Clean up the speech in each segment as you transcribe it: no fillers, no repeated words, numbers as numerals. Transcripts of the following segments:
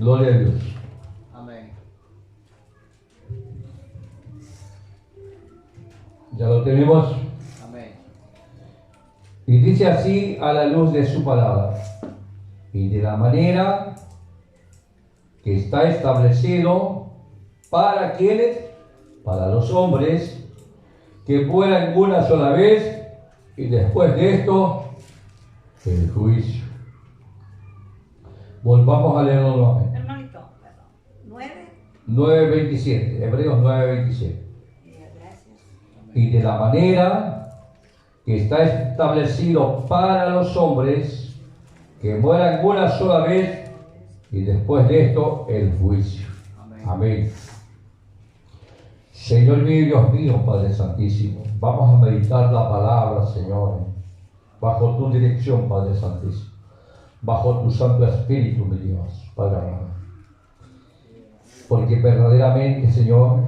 Gloria a Dios. Amén. ¿Ya lo tenemos? Amén. Y dice así a la luz de su palabra. Y de la manera que está establecido para quienes, para los hombres, que mueran una sola vez y después de esto, el juicio. Volvamos a leerlo nuevamente. Hermanito, perdón. 9:27, Hebreos 9:27. Gracias. Y de la manera que está establecido para los hombres que mueran una sola vez y después de esto el juicio. Amén. Amén. Señor mío y Dios mío, Padre Santísimo, vamos a meditar la palabra, Señor, bajo tu dirección, Padre Santísimo, bajo tu Santo Espíritu, mi Dios, Padre amado. Porque verdaderamente, Señor,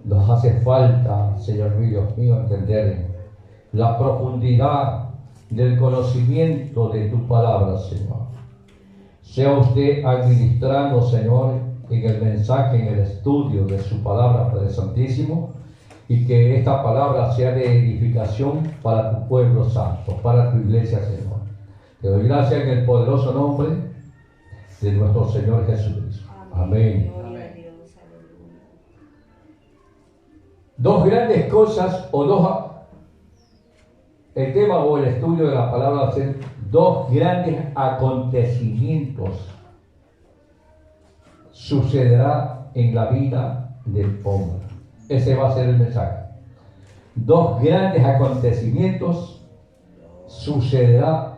nos hace falta, Señor mío y Dios mío, entender la profundidad del conocimiento de tu palabra, Señor. Sea usted administrando, Señor, en el mensaje, en el estudio de su palabra, Padre Santísimo, y que esta palabra sea de edificación para tu pueblo santo, para tu iglesia, Señor. Te doy gracias en el poderoso nombre de nuestro Señor Jesucristo. Amén. Gloria a Dios, aleluya. Dos grandes cosas, el tema o el estudio de la palabra va a ser dos grandes acontecimientos sucederá en la vida del hombre. Ese va a ser el mensaje. Dos grandes acontecimientos sucederá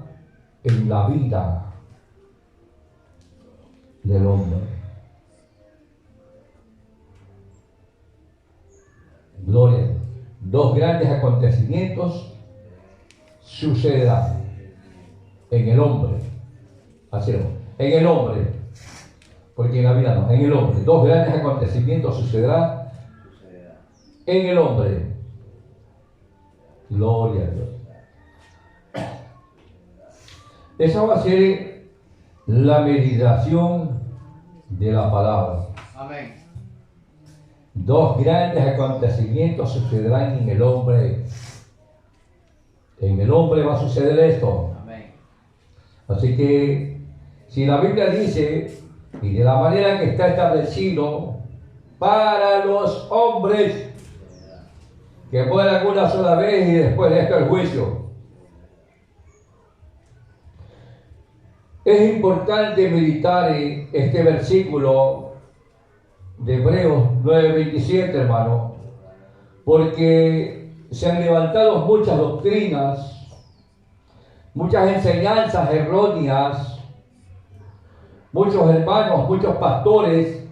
en la vida del hombre. Gloria a Dios. Dos grandes acontecimientos sucederán en el hombre. Así es, en el hombre. Porque en la vida no, en el hombre. Dos grandes acontecimientos sucederán en el hombre. Gloria a Dios. Esa va a ser la meditación de la palabra. Amén. Dos grandes acontecimientos sucederán en el hombre. En el hombre va a suceder esto. Amén. Así que, si la Biblia dice, y de la manera que está establecido para los hombres que mueran una sola vez y después de esto el juicio. Es importante meditar en este versículo de Hebreos 9:27, hermano, porque se han levantado muchas doctrinas, muchas enseñanzas erróneas, muchos hermanos, muchos pastores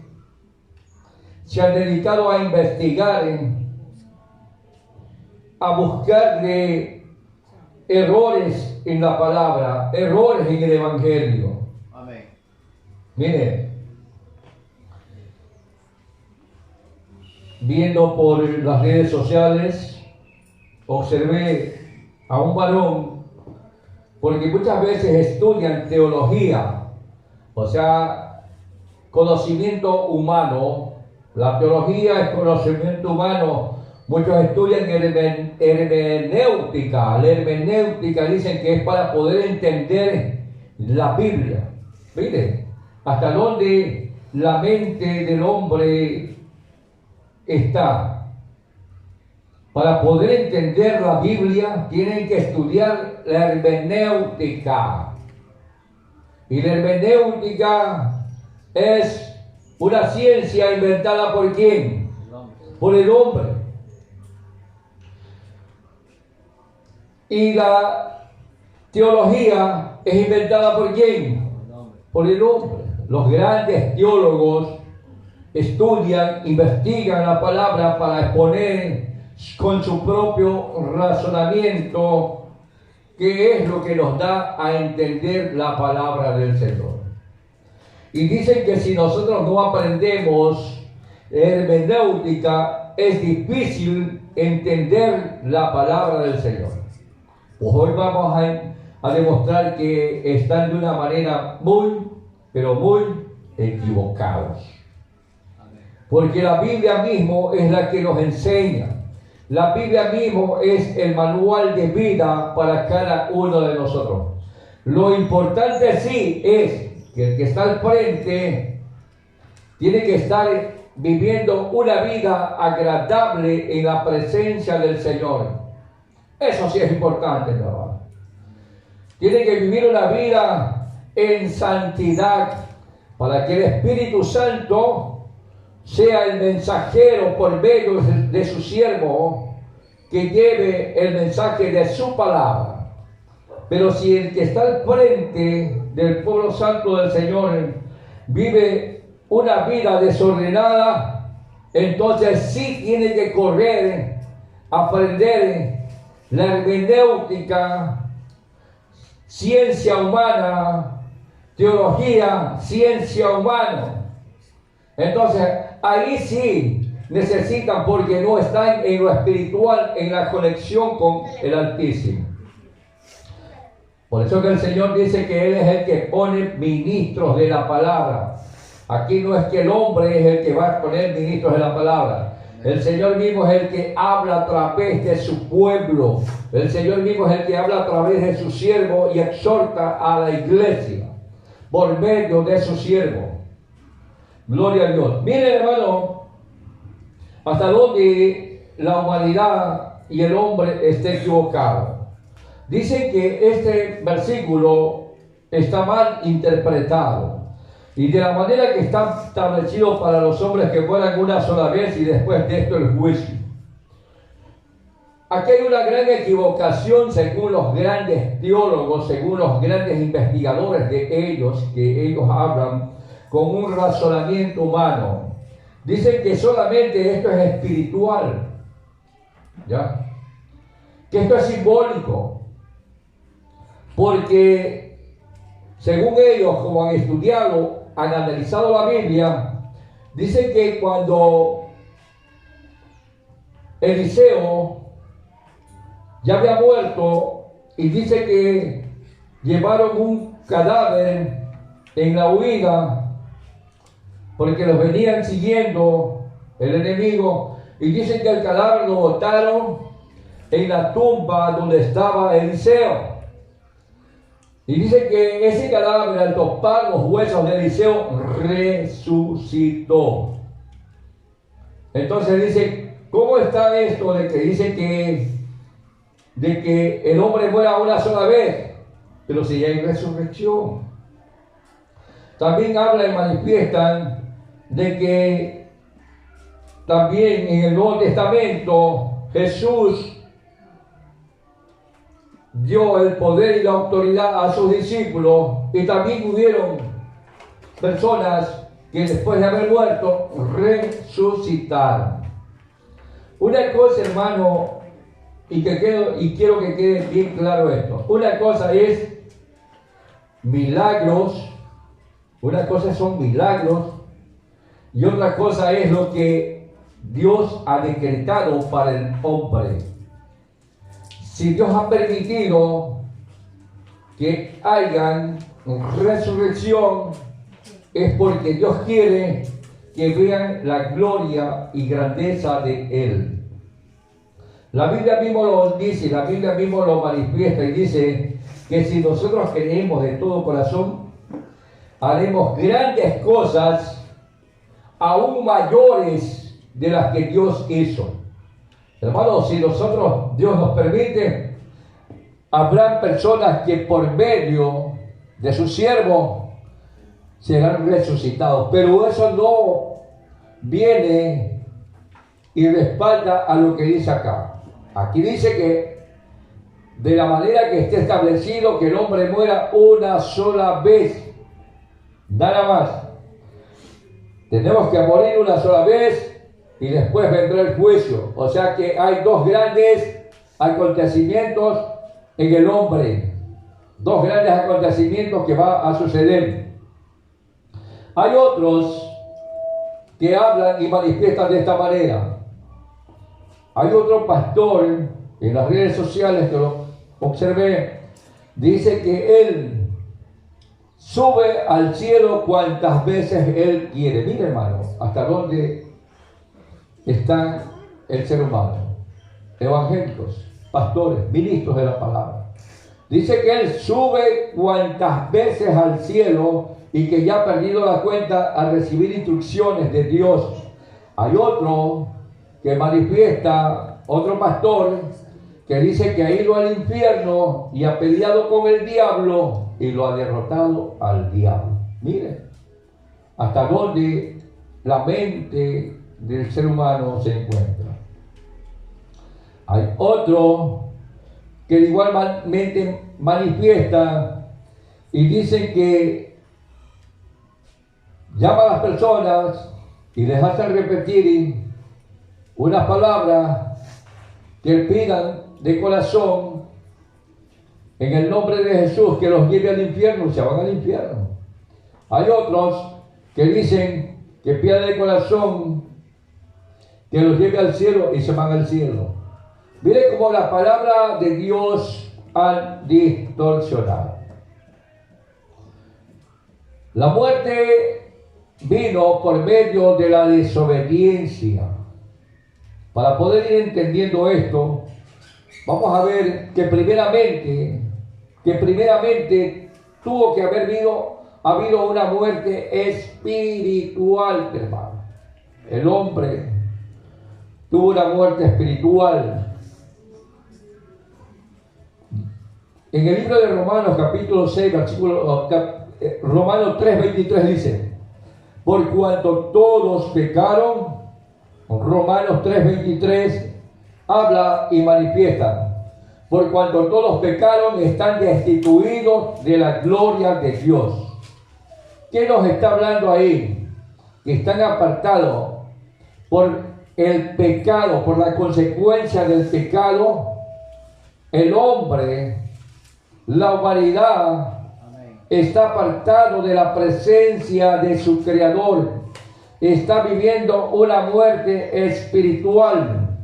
se han dedicado a investigar, a buscar de errores en la palabra, errores en el evangelio. Amén. Mire, viendo por las redes sociales, observé a un varón, porque muchas veces estudian teología, o sea, conocimiento humano. La teología es conocimiento humano. Muchos estudian hermenéutica. La hermenéutica dicen que es para poder entender la Biblia. Mire, hasta dónde la mente del hombre está. Para poder entender la Biblia tienen que estudiar la hermenéutica. Y la hermenéutica es una ciencia inventada ¿por quién? Por el hombre. Y la teología es inventada ¿por quién? Por el hombre. Los grandes teólogos estudian, investigan la palabra para exponer con su propio razonamiento qué es lo que nos da a entender la palabra del Señor. Y dicen que si nosotros no aprendemos hermenéutica, es difícil entender la palabra del Señor. Pues hoy vamos a demostrar que están de una manera muy, pero muy equivocados. Porque la Biblia mismo es la que nos enseña. La Biblia mismo es el manual de vida para cada uno de nosotros. Lo importante sí es que el que está al frente tiene que estar viviendo una vida agradable en la presencia del Señor. Eso sí es importante, mi hermano. Tiene que vivir una vida en santidad para que el Espíritu Santo sea el mensajero por medio de su siervo que lleve el mensaje de su palabra. Pero si el que está al frente del pueblo santo del Señor vive una vida desordenada, entonces sí tiene que correr, aprender la hermenéutica, ciencia humana, teología, ciencia humana. Entonces, ahí sí necesitan, porque no están en lo espiritual, en la conexión con el Altísimo. Por eso que el Señor dice que Él es el que pone ministros de la palabra. Aquí no es que el hombre es el que va a poner ministros de la palabra. El Señor mismo es el que habla a través de su pueblo. El Señor mismo es el que habla a través de su siervo y exhorta a la iglesia por medio de su siervo. Gloria a Dios. Miren, hermano, hasta dónde la humanidad y el hombre está equivocado. Dicen que este versículo está mal interpretado y de la manera que está establecido para los hombres que mueran una sola vez y después de esto el juicio. Aquí hay una gran equivocación según los grandes teólogos, según los grandes investigadores de ellos, que ellos hablan con un razonamiento humano. Dicen que solamente esto es espiritual, ¿ya? Que esto es simbólico. Porque según ellos, como han estudiado, han analizado la Biblia, dicen que cuando Eliseo ya había muerto, y dice que llevaron un cadáver en la huida, porque los venían siguiendo el enemigo, y dicen que el cadáver lo botaron en la tumba donde estaba Eliseo. Y dice que ese cadáver, al topar los huesos de Eliseo, resucitó. Entonces dice, ¿cómo está esto de que dice de que el hombre muera una sola vez? Pero si ya hay resurrección. También habla y manifiestan de que también en el Nuevo Testamento Jesús dio el poder y la autoridad a sus discípulos, y también hubieron personas que después de haber muerto resucitaron. Una cosa, hermano, y quiero que quede bien claro esto. Una cosa es milagros, una cosa son milagros, y otra cosa es lo que Dios ha decretado para el hombre. Si Dios ha permitido que hayan resurrección, es porque Dios quiere que vean la gloria y grandeza de Él. La Biblia mismo lo dice, la Biblia mismo lo manifiesta y dice que si nosotros creemos de todo corazón, haremos grandes cosas aún mayores de las que Dios hizo. Hermanos, si Dios nos permite, habrá personas que por medio de su siervo serán resucitados, pero eso no viene y respalda a lo que dice acá. Aquí dice que de la manera que esté establecido que el hombre muera una sola vez, nada más. Tenemos que morir una sola vez y después vendrá el juicio. O sea que hay dos grandes acontecimientos en el hombre, dos grandes acontecimientos que va a suceder. Hay otros que hablan y manifiestan de esta manera. Hay otro pastor en las redes sociales que lo observé, dice que él sube al cielo cuantas veces Él quiere. Mira, hermano, hasta dónde está el ser humano. Evangélicos, pastores, ministros de la palabra. Dice que Él sube cuantas veces al cielo y que ya ha perdido la cuenta al recibir instrucciones de Dios. Hay otro que manifiesta, otro pastor, que dice que ha ido al infierno y ha peleado con el diablo y lo ha derrotado al diablo. Miren, hasta dónde la mente del ser humano se encuentra. Hay otro que igualmente manifiesta y dicen que llama a las personas y les hace repetir unas palabras que pidan de corazón en el nombre de Jesús, que los lleve al infierno y se van al infierno. Hay otros que dicen que pidan de corazón que los lleve al cielo y se van al cielo. Mire cómo la palabra de Dios han distorsionado. La muerte vino por medio de la desobediencia. Para poder ir entendiendo esto, vamos a ver que primeramente tuvo que haber habido una muerte espiritual, hermano. El hombre tuvo una muerte espiritual. En el libro de Romanos, capítulo 6, Romanos 3:23 dice: por cuanto todos pecaron, Romanos 3:23 habla y manifiesta: por cuanto todos pecaron, están destituidos de la gloria de Dios. ¿Qué nos está hablando ahí? Que están apartados por el pecado, por la consecuencia del pecado. El hombre, la humanidad, está apartado de la presencia de su Creador. Está viviendo una muerte espiritual,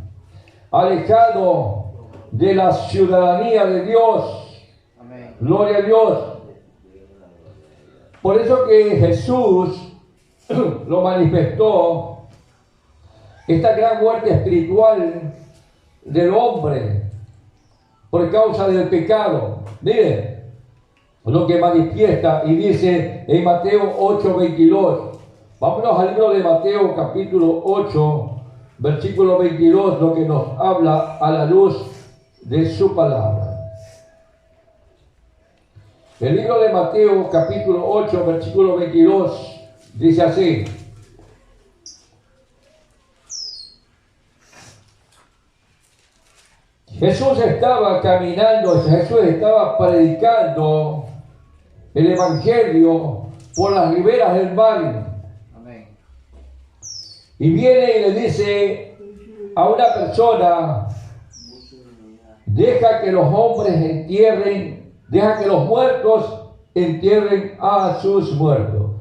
alejado de la ciudadanía de Dios. Amén. Gloria a Dios. Por eso que Jesús lo manifestó, esta gran muerte espiritual del hombre por causa del pecado. Mire lo que manifiesta y dice en Mateo 8:22. Vámonos al libro de Mateo capítulo 8, versículo 22, lo que nos habla a la luz de su palabra. El libro de Mateo capítulo 8, versículo 22 dice así: Jesús estaba caminando, Jesús estaba predicando el evangelio por las riberas del mar. Amén. Y viene y le dice a una persona: deja que los hombres entierren, deja que los muertos entierren a sus muertos.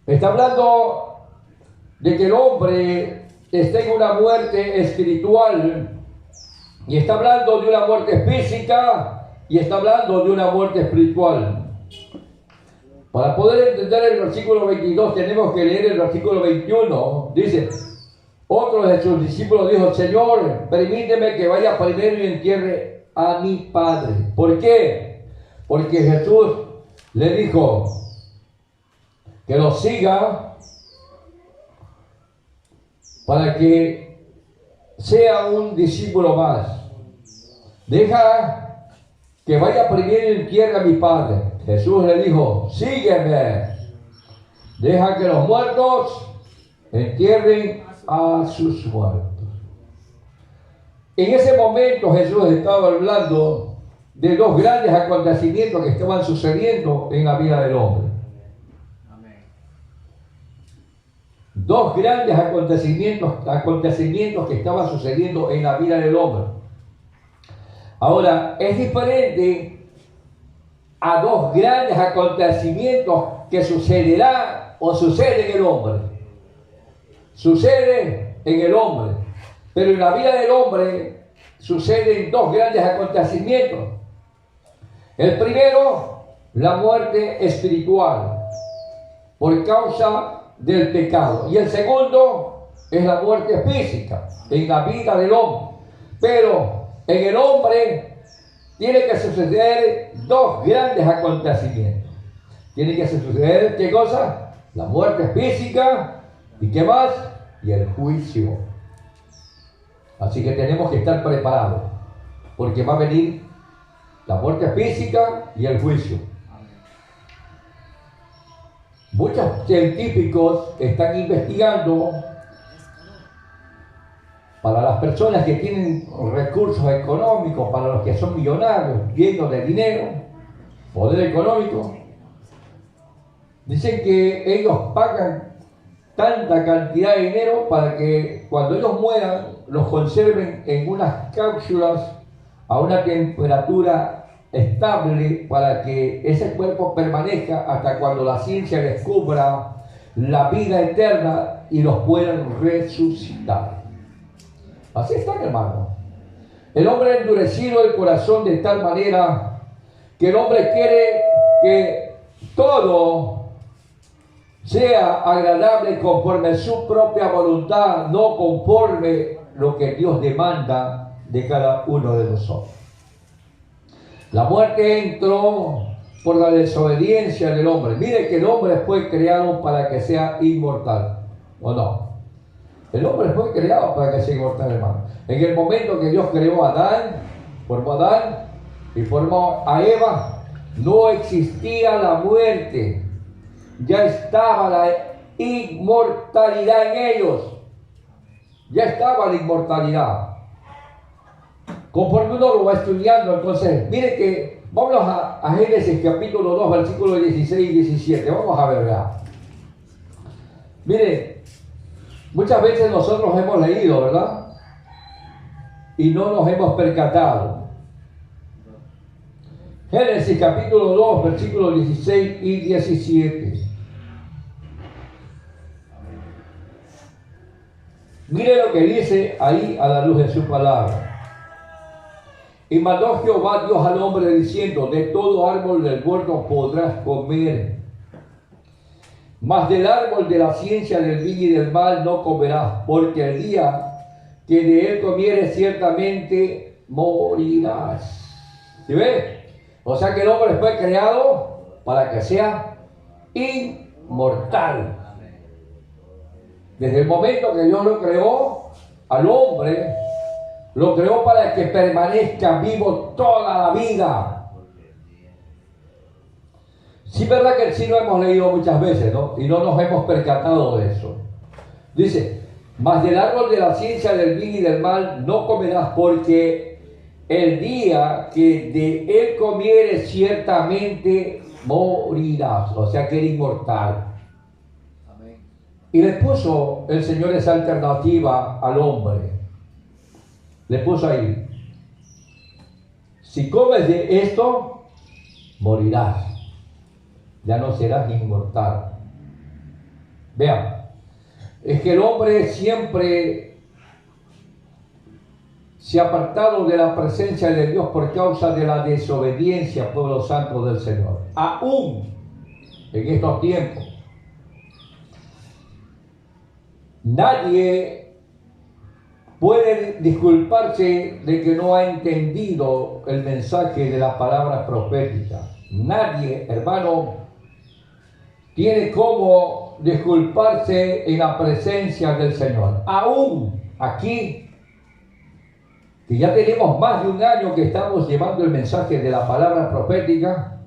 Está hablando de que el hombre está en una muerte espiritual, y está hablando de una muerte física, y está hablando de una muerte espiritual. Para poder entender el versículo 22 tenemos que leer el versículo 21. Dice: otro de sus discípulos dijo: Señor, permíteme que vaya primero y entierre a mi padre. ¿Por qué? Porque Jesús le dijo que lo siga para que sea un discípulo más. Deja que vaya primero y entierre a mi padre. Jesús le dijo: sígueme. Deja que los muertos entierren a sus muertos. En ese momento Jesús estaba hablando de dos grandes acontecimientos que estaban sucediendo en la vida del hombre. Amén. Dos grandes acontecimientos que estaban sucediendo en la vida del hombre. Ahora, es diferente a dos grandes acontecimientos que sucederá o sucede en el hombre. Sucede en el hombre, pero en la vida del hombre suceden dos grandes acontecimientos. El primero la muerte espiritual por causa del pecado. Y el segundo es la muerte física en la vida del hombre. Pero en el hombre tiene que suceder dos grandes acontecimientos. Tiene que suceder, ¿qué cosa? La muerte física y ¿qué más? Y el juicio. Así que tenemos que estar preparados, porque va a venir la muerte física y el juicio. Muchos científicos están investigando para las personas que tienen recursos económicos, para los que son millonarios, llenos de dinero, poder económico. Dicen que ellos pagan tanta cantidad de dinero para que cuando ellos mueran los conserven en unas cápsulas a una temperatura estable para que ese cuerpo permanezca hasta cuando la ciencia descubra la vida eterna y los puedan resucitar. Así están, hermanos. El hombre ha endurecido el corazón de tal manera que el hombre quiere que todo sea agradable conforme a su propia voluntad, no conforme lo que Dios demanda de cada uno de nosotros. La muerte entró por la desobediencia del hombre. Mire que el hombre fue creado para que sea inmortal, ¿o no? El hombre fue creado para que sea inmortal, hermano. En el momento que Dios creó a Adán, formó a Adán y formó a Eva, no existía la muerte. Ya estaba la inmortalidad en ellos. Ya estaba la inmortalidad. Conforme uno lo va estudiando, entonces, mire que vamos a Génesis capítulo 2, versículos 16 y 17. Vamos a ver, ¿verdad? Mire, muchas veces nosotros hemos leído, ¿verdad? Y no nos hemos percatado. Génesis capítulo 2, versículos 16 y 17. Mire lo que dice ahí a la luz de su palabra. Y mandó Jehová Dios al hombre diciendo: de todo árbol del huerto podrás comer, mas del árbol de la ciencia del bien y del mal no comerás, porque el día que de él comieres ciertamente morirás. ¿Sí ve? O sea que el hombre fue creado para que sea inmortal. Desde el momento que Dios lo creó al hombre, lo creó para que permanezca vivo toda la vida. Sí, verdad que sí lo hemos leído muchas veces, ¿no? Y no nos hemos percatado de eso. Dice: mas del árbol de la ciencia del bien y del mal no comerás, porque el día que de él comieres ciertamente morirás. O sea que eres inmortal. Y le puso el Señor esa alternativa al hombre. Le puso ahí: si comes de esto, morirás. Ya no serás inmortal. Vean, es que el hombre siempre se ha apartado de la presencia de Dios por causa de la desobediencia, pueblo santo del Señor. Aún en estos tiempos, nadie puede disculparse de que no ha entendido el mensaje de la palabra profética. Nadie, hermano, tiene cómo disculparse en la presencia del Señor. Aún aquí, que ya tenemos más de un año que estamos llevando el mensaje de la palabra profética,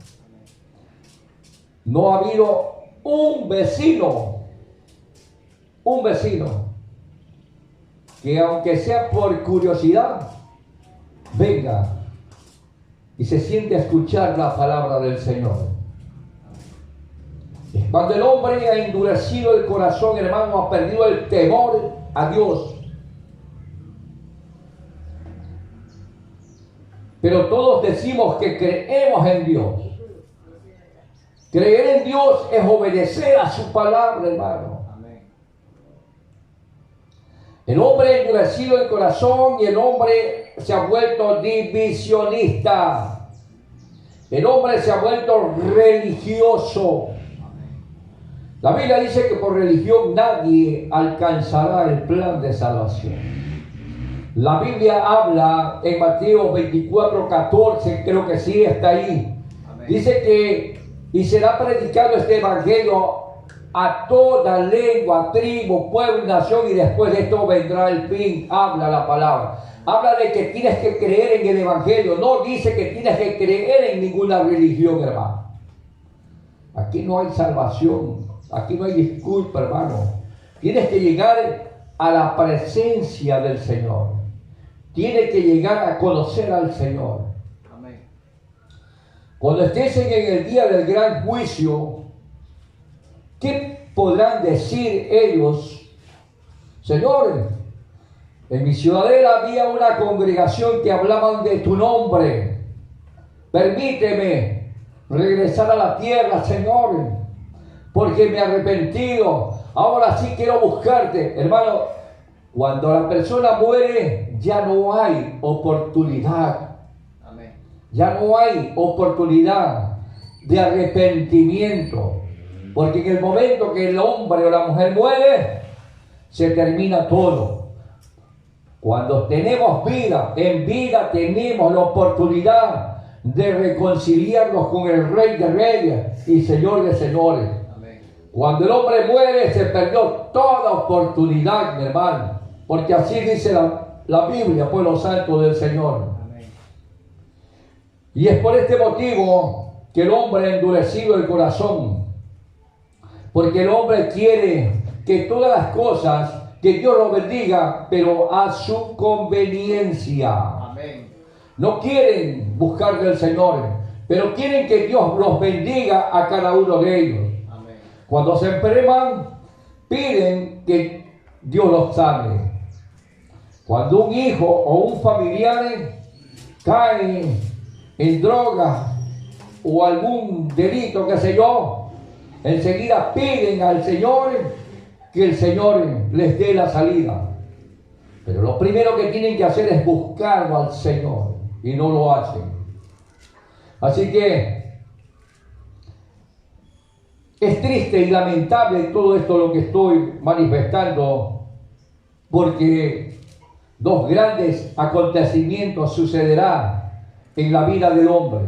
no ha habido un vecino que, aunque sea por curiosidad, venga y se siente a escuchar la palabra del Señor. Cuando el hombre ha endurecido el corazón, hermano, ha perdido el temor a Dios. Pero todos decimos que creemos en Dios. Creer en Dios es obedecer a su palabra, hermano. El hombre ha endurecido el corazón y el hombre se ha vuelto divisionista. El hombre se ha vuelto religioso. La Biblia dice que por religión nadie alcanzará el plan de salvación. La Biblia habla en Mateo 24:14, creo que sí está ahí. Amén. Dice que y será predicado este evangelio a toda lengua, tribu, pueblo y nación, y después de esto vendrá el fin. Habla la palabra. Habla de que tienes que creer en el evangelio. No dice que tienes que creer en ninguna religión, hermano. Aquí no hay salvación. Aquí no hay disculpa, hermano. Tienes que llegar a la presencia del Señor. Tienes que llegar a conocer al Señor. Amén. Cuando estés en el día del gran juicio, ¿qué podrán decir ellos? Señor, en mi ciudadela había una congregación que hablaban de tu nombre. Permíteme regresar a la tierra, Señor, porque me he arrepentido. Ahora sí quiero buscarte. Hermano, cuando la persona muere, ya no hay oportunidad. Amén. Ya no hay oportunidad de arrepentimiento. Porque en el momento que el hombre o la mujer muere, se termina todo. Cuando tenemos vida, en vida tenemos la oportunidad de reconciliarnos con el Rey de Reyes y Señor de Señores. Amén. Cuando el hombre muere, se perdió toda oportunidad, mi hermano. Porque así dice la Biblia, pueblo santo del Señor. Amén. Y es por este motivo que el hombre ha endurecido el corazón. Porque el hombre quiere que todas las cosas, que Dios lo bendiga, pero a su conveniencia. Amén. No quieren buscar del Señor, pero quieren que Dios los bendiga a cada uno de ellos. Amén. Cuando se enferman, piden que Dios los sane. Cuando un hijo o un familiar cae en droga o algún delito, qué sé yo, enseguida piden al Señor que el Señor les dé la salida. Pero lo primero que tienen que hacer es buscarlo al Señor, y no lo hacen. Así que es triste y lamentable todo esto lo que estoy manifestando, porque dos grandes acontecimientos sucederán en la vida del hombre.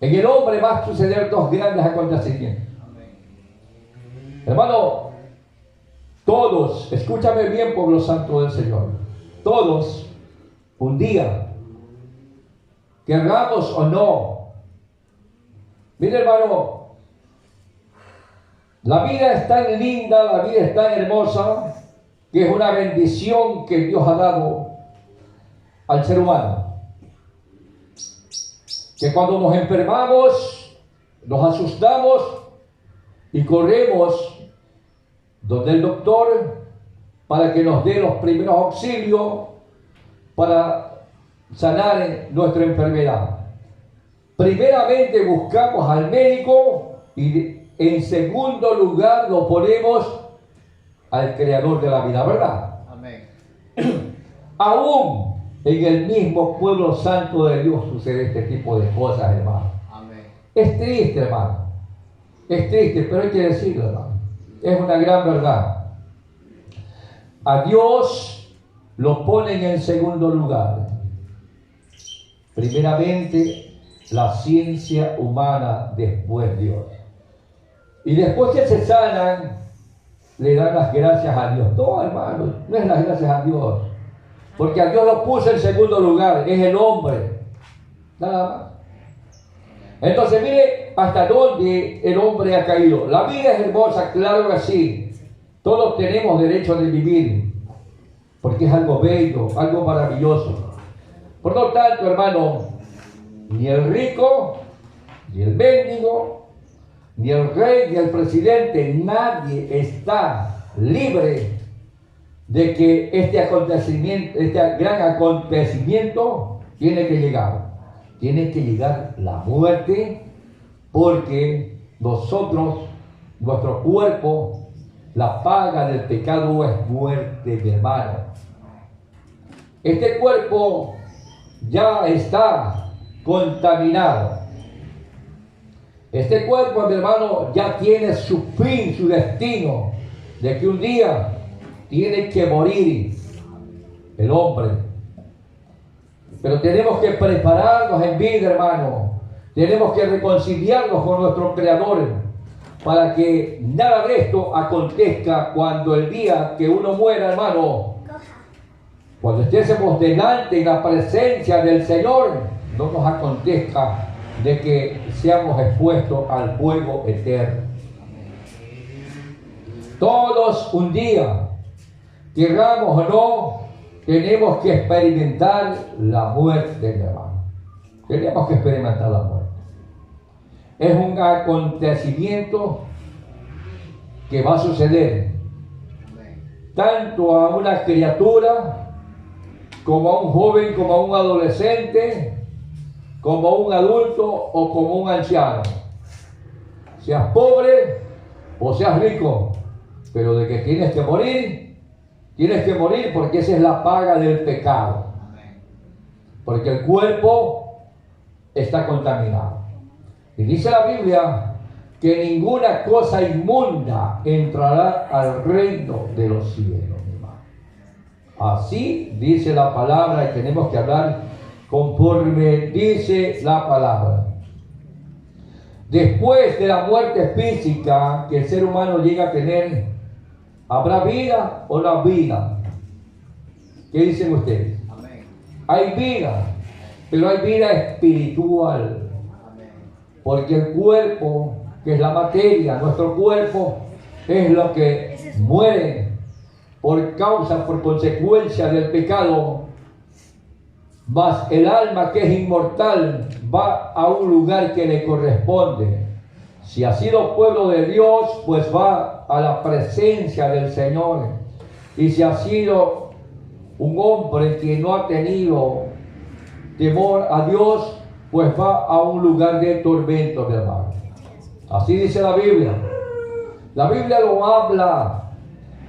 En el hombre va a suceder dos grandes acontecimientos. Amén. Hermano, todos, escúchame bien, pueblo santo del Señor, todos un día, querramos o no, mire hermano, la vida es tan linda, la vida es tan hermosa, que es una bendición que Dios ha dado al ser humano. Que cuando nos enfermamos, nos asustamos y corremos donde el doctor para que nos dé los primeros auxilios para sanar nuestra enfermedad. Primeramente buscamos al médico y en segundo lugar lo ponemos al creador de la vida, ¿verdad? Amén. Aún en el mismo pueblo santo de Dios sucede este tipo de cosas, hermano. Amén. Es triste, hermano. Es triste, pero hay que decirlo, hermano. Es una gran verdad. A Dios lo ponen en segundo lugar. Primeramente, la ciencia humana, después Dios. Y después que se sanan, le dan las gracias a Dios. No, hermano, no es las gracias a Dios. Porque a Dios lo puso en segundo lugar, es el hombre. Nada más. Entonces mire hasta dónde el hombre ha caído. La vida es hermosa, claro que sí. Todos tenemos derecho de vivir. Porque es algo bello, algo maravilloso. Por lo tanto, hermano, ni el rico, ni el mendigo, ni el rey, ni el presidente, nadie está libre de que este acontecimiento, este gran acontecimiento tiene que llegar. Tiene que llegar la muerte, porque nosotros, nuestro cuerpo, la paga del pecado es muerte, mi hermano. Este cuerpo ya está contaminado. Este cuerpo, mi hermano, ya tiene su fin, su destino, de que un día tiene que morir el hombre. Pero tenemos que prepararnos en vida, hermano. Tenemos que reconciliarnos con nuestro Creador para que nada de esto acontezca cuando el día que uno muera, hermano. Cuando estemos delante en la presencia del Señor, no nos acontezca de que seamos expuestos al fuego eterno. Todos un día, queramos o no, tenemos que experimentar la muerte, mi hermano. Tenemos que experimentar la muerte. Es un acontecimiento que va a suceder tanto a una criatura, como a un joven, como a un adolescente, como a un adulto o como un anciano. Seas pobre o seas rico, pero de que tienes que morir porque esa es la paga del pecado. Porque el cuerpo está contaminado. Y dice la Biblia que ninguna cosa inmunda entrará al reino de los cielos, mi hermano. Así dice la palabra y tenemos que hablar conforme dice la palabra. Después de la muerte física que el ser humano llega a tener, ¿habrá vida o no habrá vida? ¿Qué dicen ustedes? Amén. Hay vida, pero hay vida espiritual. Amén. Porque el cuerpo, que es la materia, nuestro cuerpo, es lo que muere por causa, por consecuencia del pecado. Mas el alma, que es inmortal, va a un lugar que le corresponde. Si ha sido pueblo de Dios, pues va a la presencia del Señor. Y si ha sido un hombre que no ha tenido temor a Dios, pues va a un lugar de tormento, mi hermano. Así dice la Biblia. La Biblia lo habla.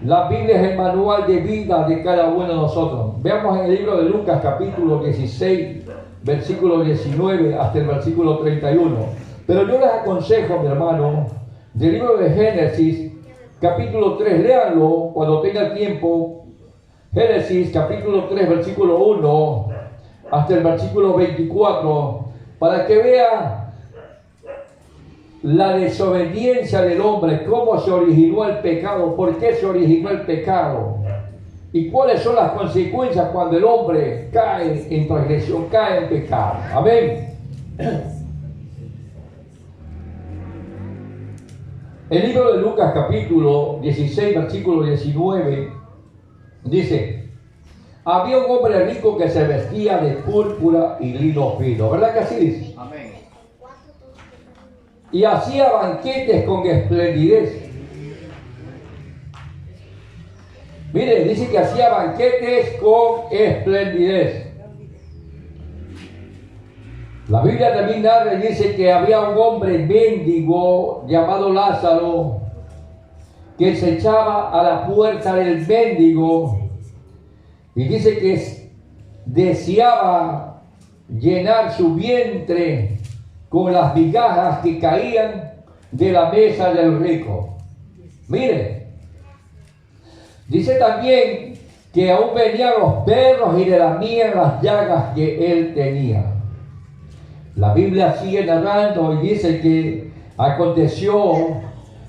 La Biblia es el manual de vida de cada uno de nosotros. Veamos en el libro de Lucas, capítulo 16, versículo 19 hasta el versículo 31. Pero yo les aconsejo, mi hermano, del libro de Génesis, capítulo 3, léanlo cuando tenga tiempo. Génesis, capítulo 3, versículo 1 hasta el versículo 24, para que vea la desobediencia del hombre, cómo se originó el pecado, por qué se originó el pecado y cuáles son las consecuencias cuando el hombre cae en transgresión, cae en pecado. Amén. El libro de Lucas, capítulo 16, versículo 19, dice: había un hombre rico que se vestía de púrpura y lino fino. ¿Verdad que así dice? Amén. Y hacía banquetes con esplendidez. Mire, dice que hacía banquetes con esplendidez. La Biblia también narra y dice que había un hombre mendigo llamado Lázaro, que se echaba a la puerta del mendigo, y dice que deseaba llenar su vientre con las migajas que caían de la mesa del rico. Mire, dice también que aún venían los perros y le lamían las llagas que él tenía. La Biblia sigue narrando y dice que aconteció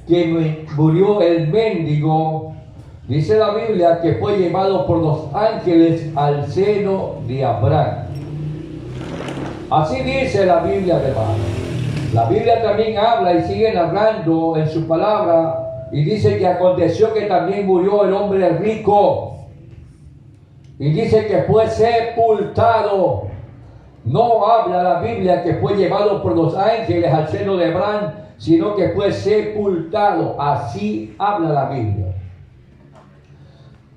que murió el mendigo. Dice la Biblia que fue llevado por los ángeles al seno de Abraham. Así dice la Biblia, hermano. La Biblia también habla y sigue narrando en su palabra y dice que aconteció que también murió el hombre rico. Y dice que fue sepultado. No habla la Biblia que fue llevado por los ángeles al seno de Abraham, sino que fue sepultado. Así habla la Biblia.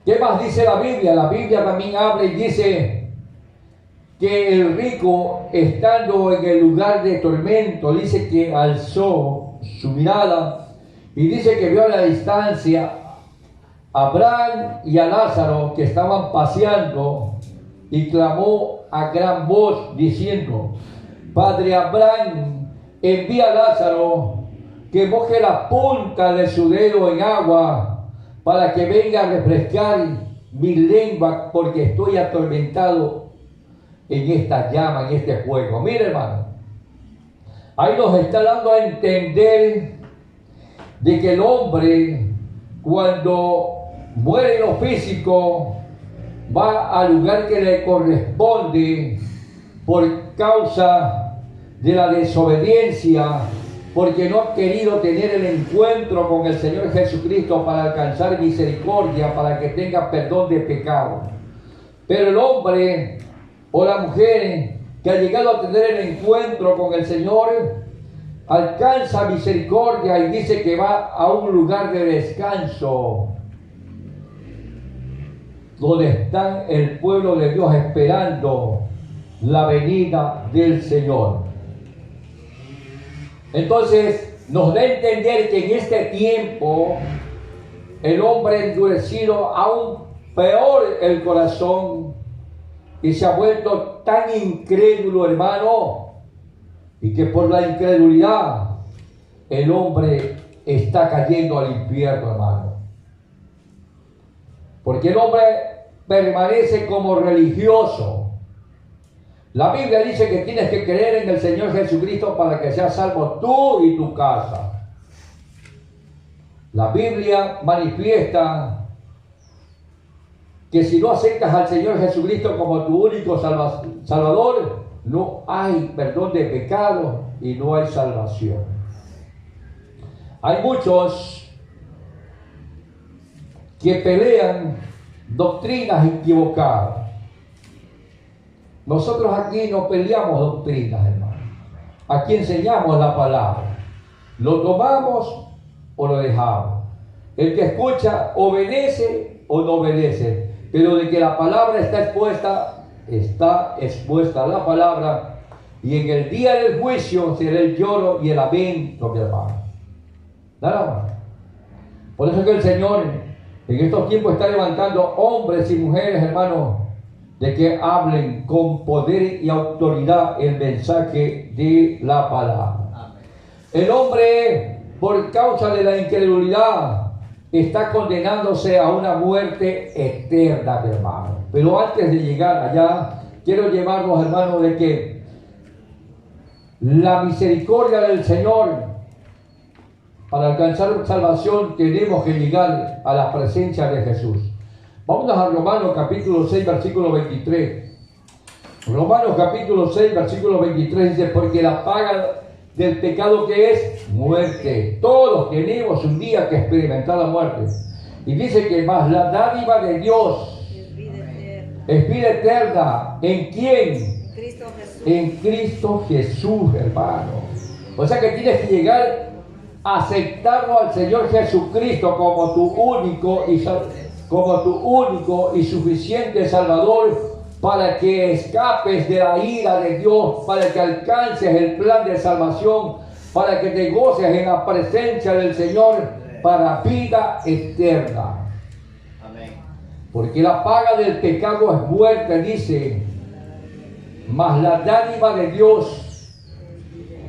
¿Qué más dice la Biblia? La Biblia también habla y dice que el rico, estando en el lugar de tormento, dice que alzó su mirada y dice que vio a la distancia a Abraham y a Lázaro que estaban paseando y clamó a gran voz diciendo: Padre Abraham, envía a Lázaro que moje la punta de su dedo en agua para que venga a refrescar mi lengua, porque estoy atormentado en esta llama, en este fuego. Mire, hermano, ahí nos está dando a entender de que el hombre, cuando muere en lo físico, va al lugar que le corresponde por causa de la desobediencia, porque no ha querido tener el encuentro con el Señor Jesucristo para alcanzar misericordia, para que tenga perdón de pecado. Pero el hombre o la mujer que ha llegado a tener el encuentro con el Señor, alcanza misericordia y dice que va a un lugar de descanso, donde está el pueblo de Dios esperando la venida del Señor. Entonces nos da a entender que en este tiempo el hombre ha endurecido aún peor el corazón y se ha vuelto tan incrédulo, hermano, y que por la incredulidad el hombre está cayendo al infierno, hermano. Porque el hombre permanece como religioso. La Biblia dice que tienes que creer en el Señor Jesucristo para que seas salvo tú y tu casa. La Biblia manifiesta que si no aceptas al Señor Jesucristo como tu único Salvador, no hay perdón de pecado y no hay salvación. Hay muchos que pelean doctrinas equivocadas. Nosotros aquí no peleamos doctrinas, hermano. Aquí enseñamos la palabra. Lo tomamos o lo dejamos. El que escucha obedece o no obedece. Pero de que la palabra está expuesta la palabra. Y en el día del juicio será el lloro y el lamento, mi hermano. Nada más. Por eso que el Señor en estos tiempos está levantando hombres y mujeres, hermanos, de que hablen con poder y autoridad el mensaje de la palabra. Amén. El hombre, por causa de la incredulidad, está condenándose a una muerte eterna, mi hermano. Pero antes de llegar allá, quiero llevarlos, hermanos, de que la misericordia del Señor, para alcanzar salvación, tenemos que llegar a la presencia de Jesús. Vámonos a Romanos capítulo 6, versículo 23. Romanos capítulo 6, versículo 23 dice: porque la paga del pecado, que es muerte. Todos tenemos un día que experimentar la muerte. Y dice que más la dádiva de Dios es vida eterna. ¿En quién? Cristo Jesús. En Cristo Jesús, hermano. O sea que tienes que llegar a aceptarlo al Señor Jesucristo como tu único y suficiente Salvador, para que escapes de la ira de Dios, para que alcances el plan de salvación, para que te goces en la presencia del Señor para vida eterna. Amén. Porque la paga del pecado es muerte, dice, mas la dádiva de Dios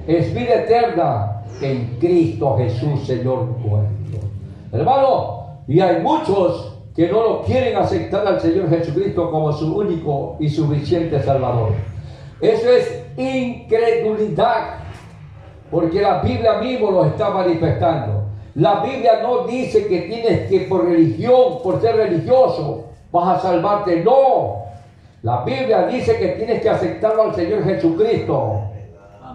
es vida eterna en Cristo Jesús, Señor nuestro. Hermano, y hay muchos que no lo quieren aceptar al Señor Jesucristo como su único y suficiente Salvador. Eso es incredulidad, porque la Biblia mismo lo está manifestando. La Biblia no dice que tienes que por religión, por ser religioso, vas a salvarte. No. La Biblia dice que tienes que aceptarlo al Señor Jesucristo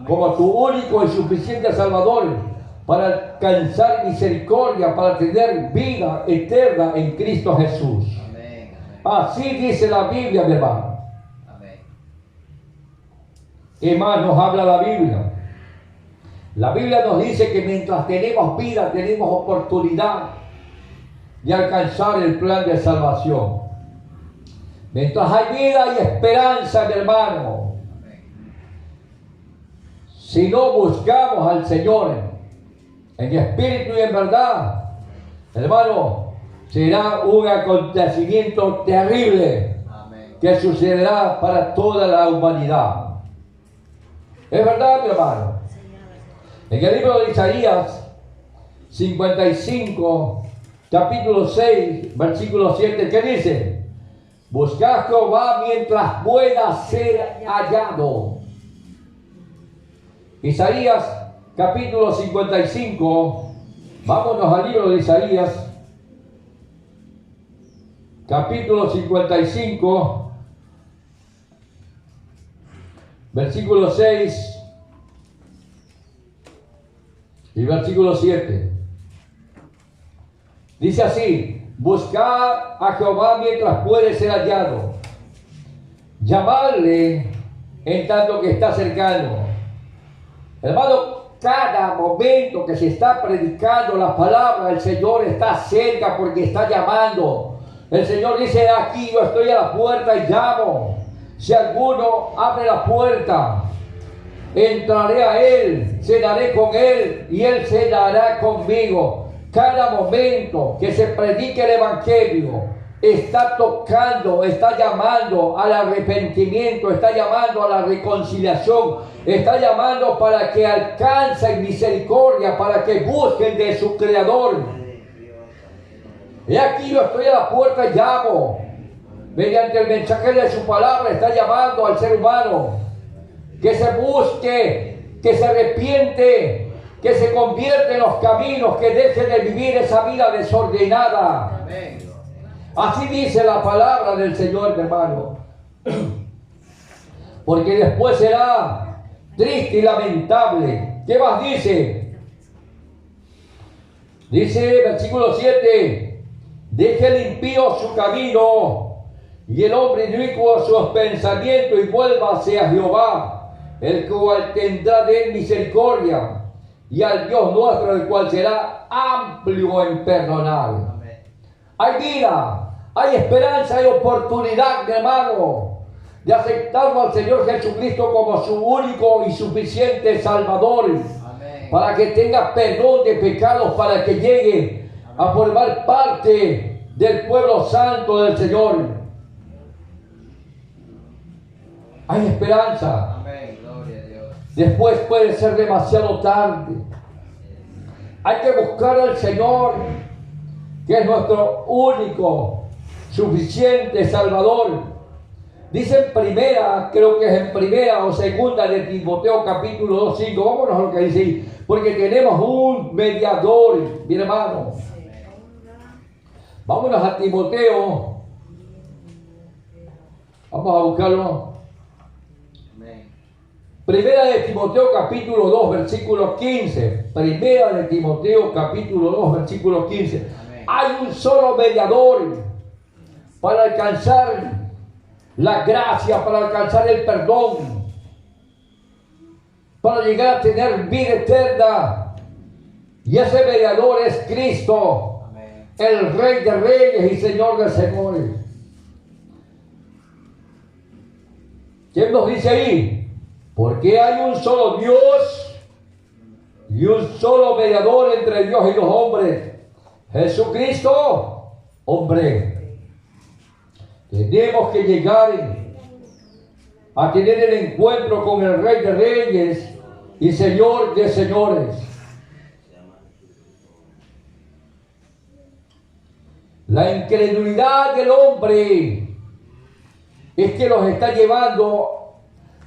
como tu único y suficiente Salvador, para alcanzar misericordia, para tener vida eterna en Cristo Jesús. Amén. Así dice la Biblia, mi hermano. Amén. ¿Qué más nos habla la Biblia? La Biblia nos dice que mientras tenemos vida, tenemos oportunidad de alcanzar el plan de salvación. Mientras hay vida y esperanza, mi hermano. Si no buscamos al Señor en espíritu y en verdad, hermano, será un acontecimiento terrible Amén. que sucederá para toda la humanidad. Es verdad, mi hermano. En el libro de Isaías 55, capítulo 6, versículo 7, ¿qué dice? Buscad a Jehová mientras pueda ser hallado. Isaías capítulo 55, vámonos al libro de Isaías, capítulo 55, versículo 6 y versículo 7. Dice así: buscad a Jehová mientras puede ser hallado, llamadle en tanto que está cercano. Hermano, cada momento que se está predicando la palabra del Señor está cerca porque está llamando. El Señor dice: aquí yo estoy a la puerta y llamo. Si alguno abre la puerta, entraré a Él, cenaré con Él y Él cenará conmigo. Cada momento que se predique el Evangelio está tocando, está llamando al arrepentimiento, está llamando a la reconciliación, está llamando para que alcancen misericordia, para que busquen de su Creador. Y aquí yo estoy a la puerta y llamo. Mediante el mensaje de su palabra está llamando al ser humano que se busque, que se arrepiente, que se convierta en los caminos, que deje de vivir esa vida desordenada. Amén. Así dice la palabra del Señor, hermano. Porque después será triste y lamentable. ¿Qué más dice? Dice versículo 7: deje el impío su camino y el hombre inicuo sus pensamientos y vuélvase a Jehová, el cual tendrá de él misericordia, y al Dios nuestro, el cual será amplio en perdonar. Hay vida, hay esperanza, hay oportunidad, mi hermano, de aceptarlo al Señor Jesucristo como su único y suficiente Salvador. Amén. Para que tenga perdón de pecados, para que llegue a formar parte del pueblo santo del Señor. Hay esperanza. Amén. Gloria a Dios. Después puede ser demasiado tarde. Hay que buscar al Señor, que es nuestro único, suficiente Salvador. Dice en primera, creo que es en primera o segunda de Timoteo capítulo 2:5. Vámonos a lo que dice. Porque tenemos un mediador, mi hermano. Vámonos a Timoteo. Vamos a buscarlo. Amén. Primera de Timoteo capítulo 2, versículo 15. Primera de Timoteo capítulo 2, versículo 15. Amén. Hay un solo mediador para alcanzar la gracia, para alcanzar el perdón, para llegar a tener vida eterna. Y ese mediador es Cristo, Amén. el Rey de Reyes y Señor de Señores. ¿Quién nos dice ahí? Porque hay un solo Dios y un solo mediador entre Dios y los hombres, Jesucristo, hombre. Tenemos que llegar a tener el encuentro con el Rey de Reyes y Señor de Señores. La incredulidad del hombre es que los está llevando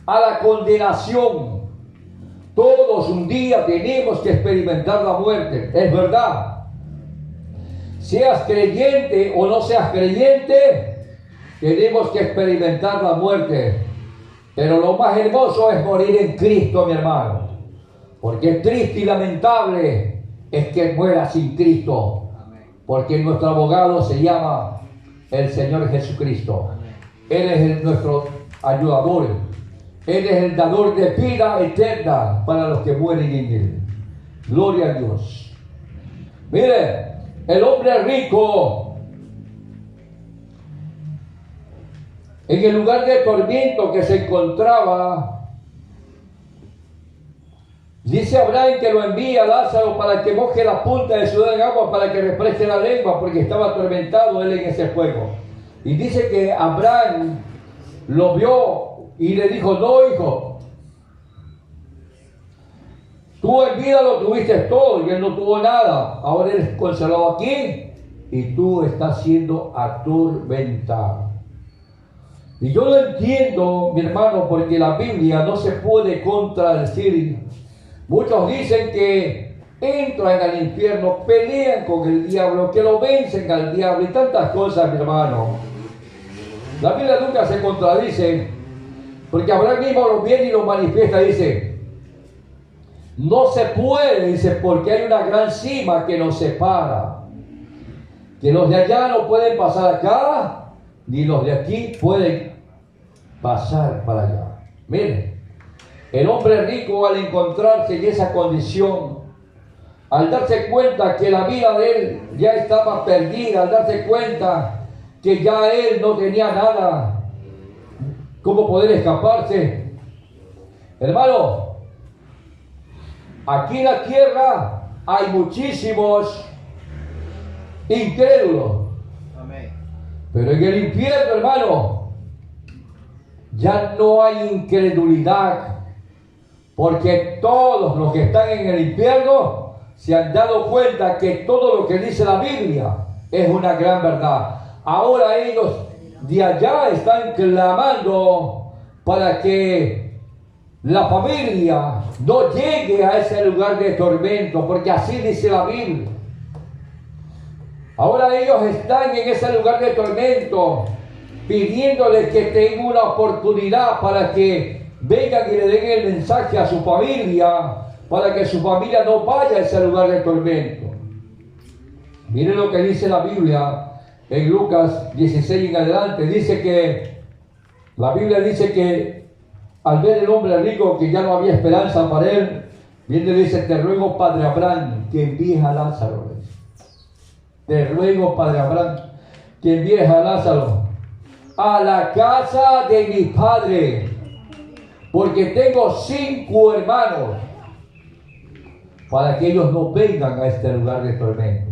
a la condenación. Todos un día tenemos que experimentar la muerte, es verdad. Seas creyente o no seas creyente, tenemos que experimentar la muerte. Pero lo más hermoso es morir en Cristo, mi hermano. Porque triste y lamentable es que muera sin Cristo. Amén. Porque nuestro abogado se llama el Señor Jesucristo. Amén. Él es nuestro ayudador. Él es el dador de vida eterna para los que mueren en Él. Gloria a Dios. Mire, el hombre rico, en el lugar de tormento que se encontraba, dice Abraham que lo envía a Lázaro para que moje la punta de su dedo en agua para que refresque la lengua, porque estaba atormentado él en ese fuego. Y dice que Abraham lo vio y le dijo: no, hijo, Tú en vida lo tuviste todo y él no tuvo nada. Ahora eres consolado aquí y tú estás siendo atormentado. Y yo lo entiendo, mi hermano, porque la Biblia no se puede contradecir. Muchos dicen que entran al infierno, pelean con el diablo, que lo vencen al diablo y tantas cosas, mi hermano. La Biblia nunca se contradice, porque Abraham mismo lo viene y lo manifiesta, dice, no se puede, dice, porque hay una gran cima que nos separa, que los de allá no pueden pasar acá, ni los de aquí pueden pasar para allá. Miren, el hombre rico al encontrarse en esa condición, al darse cuenta que la vida de él ya estaba perdida, al darse cuenta que ya él no tenía nada, cómo poder escaparse. Hermano, aquí en la tierra hay muchísimos incrédulos. Amén. Pero en el infierno, hermano, ya no hay incredulidad, porque todos los que están en el infierno se han dado cuenta que todo lo que dice la Biblia es una gran verdad. Ahora ellos de allá están clamando para que la familia no llegue a ese lugar de tormento, porque así dice la Biblia. Ahora ellos están en ese lugar de tormento, pidiéndole que tenga una oportunidad para que vengan y le den el mensaje a su familia, para que su familia no vaya a ese lugar de tormento. Miren lo que dice la Biblia en Lucas 16 en adelante. Dice que, la Biblia dice que al ver el hombre rico que ya no había esperanza para él, viene y dice, te ruego, Padre Abraham, que envíes a Lázaro. Te ruego, Padre Abraham, que envíes a Lázaro a la casa de mi padre, porque tengo 5 hermanos, para que ellos no vengan a este lugar de tormento.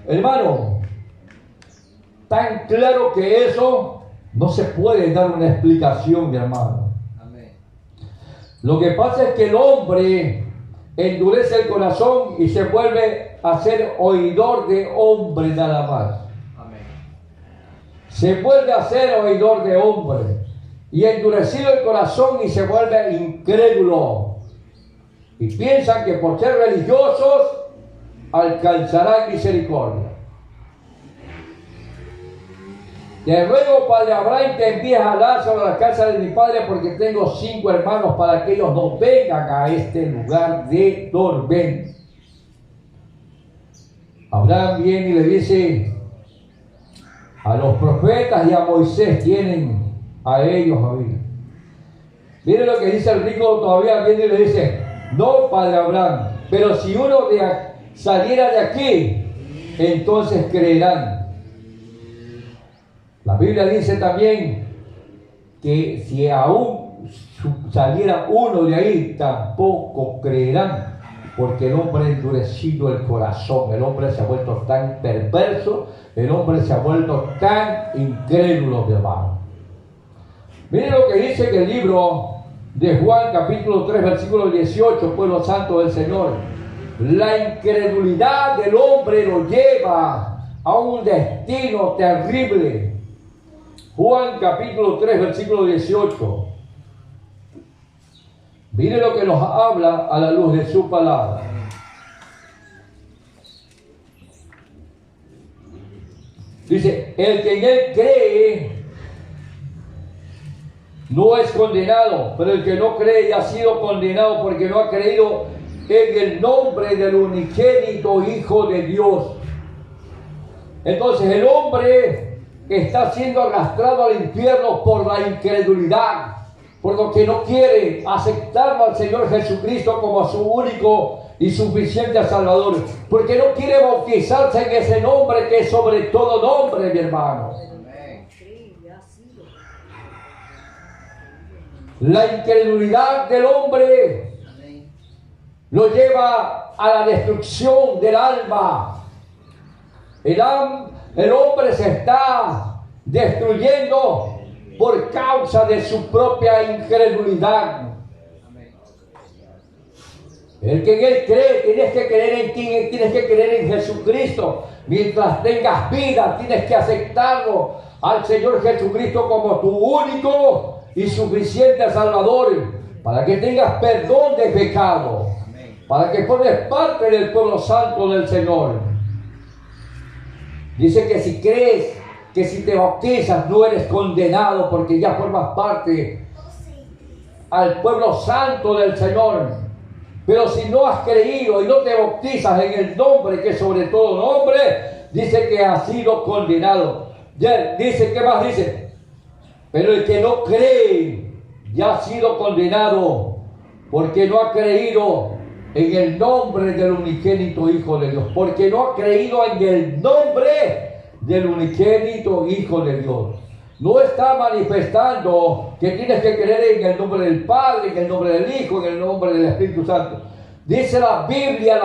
Hermano, tan claro que eso no se puede dar una explicación, mi hermano. Amén. Lo que pasa es que el hombre endurece el corazón y se vuelve a ser oidor de hombre nada más. Amén. Se vuelve a ser oidor de hombre y endurecido el corazón y se vuelve incrédulo. Y piensan que por ser religiosos alcanzarán misericordia. Te ruego, Padre Abraham, que envíes a Lázaro a la casa de mi padre, porque tengo 5 hermanos, para que ellos no vengan a este lugar de tormento. Abraham viene y le dice a los profetas y a Moisés, tienen a ellos a vivir. Miren lo que dice el rico, todavía viene y le dice, no, Padre Abraham, pero si uno saliera de aquí, entonces creerán. La Biblia dice también que si aún saliera uno de ahí, tampoco creerán, porque el hombre ha endurecido el corazón, el hombre se ha vuelto tan perverso, el hombre se ha vuelto tan incrédulo, mi hermano. Miren lo que dice en el libro de Juan, capítulo 3, versículo 18, pueblo santo del Señor. La incredulidad del hombre lo lleva a un destino terrible. Juan capítulo 3, versículo 18. Mire lo que nos habla a la luz de su palabra. Dice, el que en él cree no es condenado, pero el que no cree ya ha sido condenado porque no ha creído en el nombre del unigénito Hijo de Dios. Entonces el hombre está siendo arrastrado al infierno por la incredulidad, por lo que no quiere aceptarlo al Señor Jesucristo como su único y suficiente Salvador, porque no quiere bautizarse en ese nombre que es sobre todo nombre, mi hermano. Amén. La incredulidad del hombre lo lleva a la destrucción del alma. El hombre se está destruyendo por causa de su propia incredulidad. El que en Él cree, tienes que creer en quién, tienes que creer en Jesucristo. Mientras tengas vida, tienes que aceptarlo al Señor Jesucristo como tu único y suficiente Salvador, para que tengas perdón de pecado, para que formes parte del pueblo santo del Señor. Dice que si crees, que si te bautizas no eres condenado, porque ya formas parte al pueblo santo del Señor. Pero si no has creído y no te bautizas en el nombre que sobre todo nombre, dice que has sido condenado. Ya, dice, ¿qué más dice? Pero el que no cree ya ha sido condenado, porque no ha creído en el nombre del unigénito Hijo de Dios. Porque no ha creído en el nombre del unigénito Hijo de Dios. No está manifestando que tienes que creer en el nombre del Padre, en el nombre del Hijo, en el nombre del Espíritu Santo. Dice la Biblia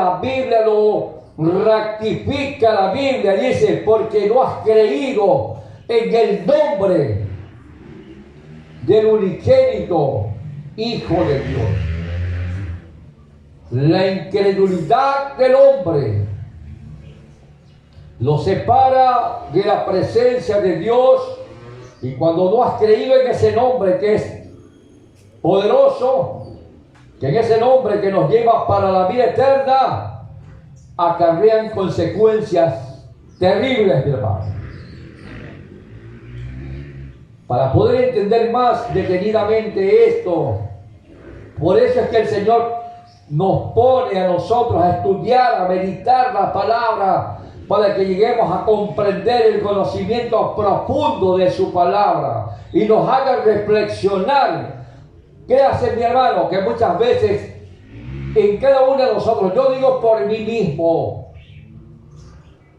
lo rectifica la Biblia, dice, porque no has creído en el nombre del unigénito Hijo de Dios. La incredulidad del hombre lo separa de la presencia de Dios. Y cuando no has creído en ese nombre que es poderoso, que en ese nombre que nos lleva para la vida eterna, acarrean consecuencias terribles, mi hermano. Para poder entender más detenidamente esto, por eso es que el Señor nos pone a nosotros a estudiar, a meditar la palabra, para que lleguemos a comprender el conocimiento profundo de su palabra y nos haga reflexionar. ¿Qué hace mi hermano? Que muchas veces en cada uno de nosotros, yo digo por mí mismo,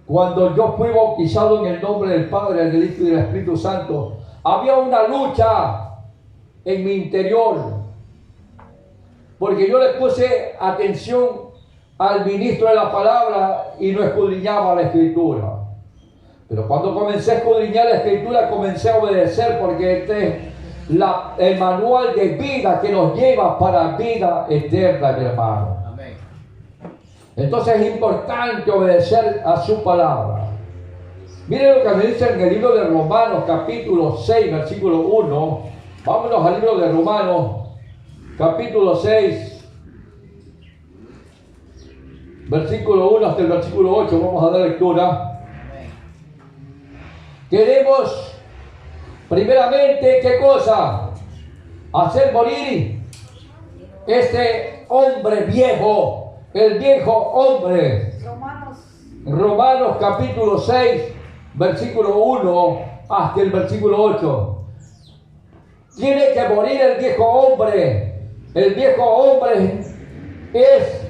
cuando yo fui bautizado en el nombre del Padre, del Hijo y del Espíritu Santo, había una lucha en mi interior, porque yo le puse atención al ministro de la palabra y no escudriñaba la escritura. Pero cuando comencé a escudriñar la escritura, comencé a obedecer, porque este es el manual de vida que nos lleva para vida eterna, mi hermano. Amén. Entonces es importante obedecer a su palabra. Miren lo que me dice en el libro de Romanos, capítulo 6, versículo 1. Vámonos al libro de Romanos, capítulo 6. Versículo 1 hasta el versículo 8, vamos a dar lectura. Queremos, primeramente, ¿qué cosa? Hacer morir este hombre viejo, el viejo hombre. Romanos capítulo 6, versículo 1 hasta el versículo 8. Tiene que morir el viejo hombre. El viejo hombre es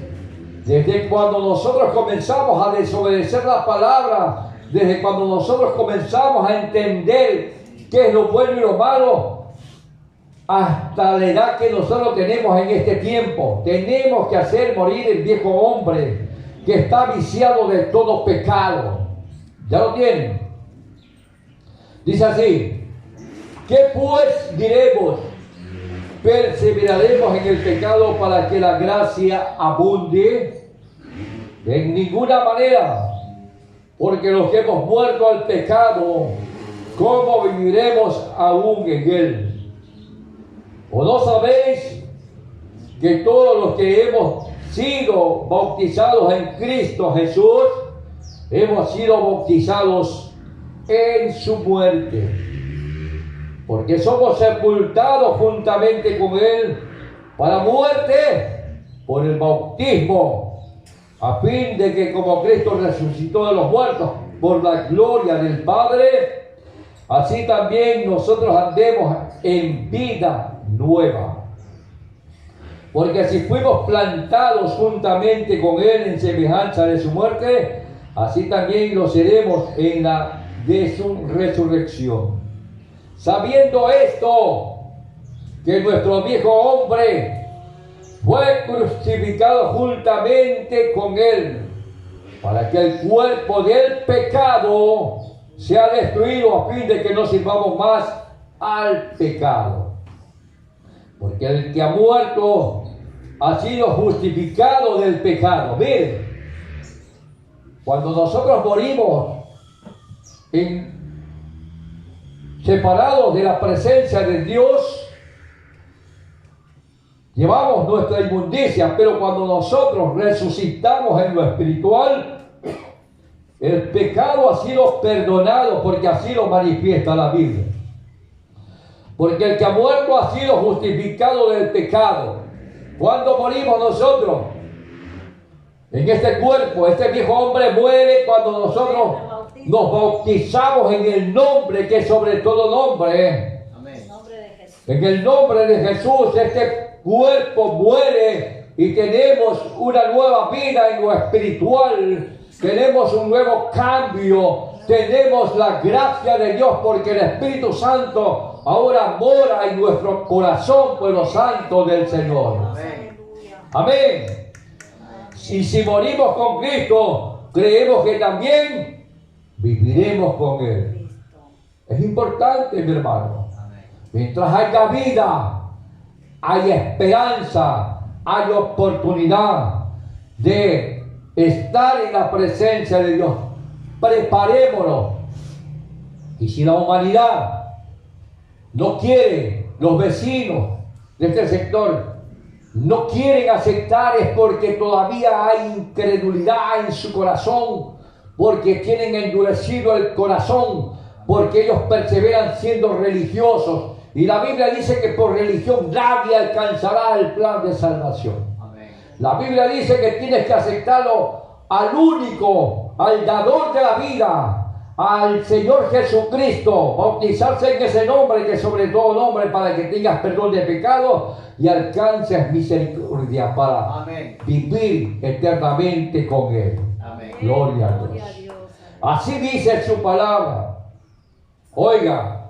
desde cuando nosotros comenzamos a desobedecer la palabra, desde cuando nosotros comenzamos a entender qué es lo bueno y lo malo, hasta la edad que nosotros tenemos en este tiempo. Tenemos que hacer morir el viejo hombre que está viciado de todo pecado. ¿Ya lo tienen? Dice así: ¿qué pues diremos? ¿Perseveraremos en el pecado para que la gracia abunde? En ninguna manera, porque los que hemos muerto al pecado, ¿cómo viviremos aún en él? ¿O no sabéis que todos los que hemos sido bautizados en Cristo Jesús, hemos sido bautizados en su muerte? Porque somos sepultados juntamente con Él para muerte por el bautismo, a fin de que como Cristo resucitó de los muertos por la gloria del Padre, así también nosotros andemos en vida nueva. Porque si fuimos plantados juntamente con Él en semejanza de su muerte, así también lo seremos en la de su resurrección. Sabiendo esto, que nuestro viejo hombre fue crucificado juntamente con Él, para que el cuerpo del pecado sea destruido, a fin de que no sirvamos más al pecado. Porque el que ha muerto ha sido justificado del pecado. Miren, cuando nosotros morimos separados de la presencia de Dios, llevamos nuestra inmundicia, pero cuando nosotros resucitamos en lo espiritual, el pecado ha sido perdonado, porque así lo manifiesta la Biblia. Porque el que ha muerto ha sido justificado del pecado. Cuando morimos nosotros en este cuerpo, este viejo hombre muere cuando nosotros nos bautizamos en el nombre que es sobre todo nombre. Amén. En el nombre de Jesús, este cuerpo muere y tenemos una nueva vida en lo espiritual. Tenemos un nuevo cambio. Tenemos la gracia de Dios, porque el Espíritu Santo ahora mora en nuestro corazón por los santos del Señor. Amén. Amén. Y si morimos con Cristo, creemos que también viviremos con Él. Es importante, mi hermano. Amén. Mientras haya vida, hay esperanza, hay oportunidad de estar en la presencia de Dios. Preparémonos. Y si la humanidad no quiere, los vecinos de este sector no quieren aceptar, es porque todavía hay incredulidad en su corazón, porque tienen endurecido el corazón, porque ellos perseveran siendo religiosos. Y la Biblia dice que por religión nadie alcanzará el plan de salvación. Amén. La Biblia dice que tienes que aceptarlo al único, al dador de la vida, al Señor Jesucristo, bautizarse en ese nombre que es sobre todo nombre, para que tengas perdón de pecado y alcances misericordia para Amén. vivir eternamente con Él. Amén. Gloria a Dios. Así dice su palabra. Oiga,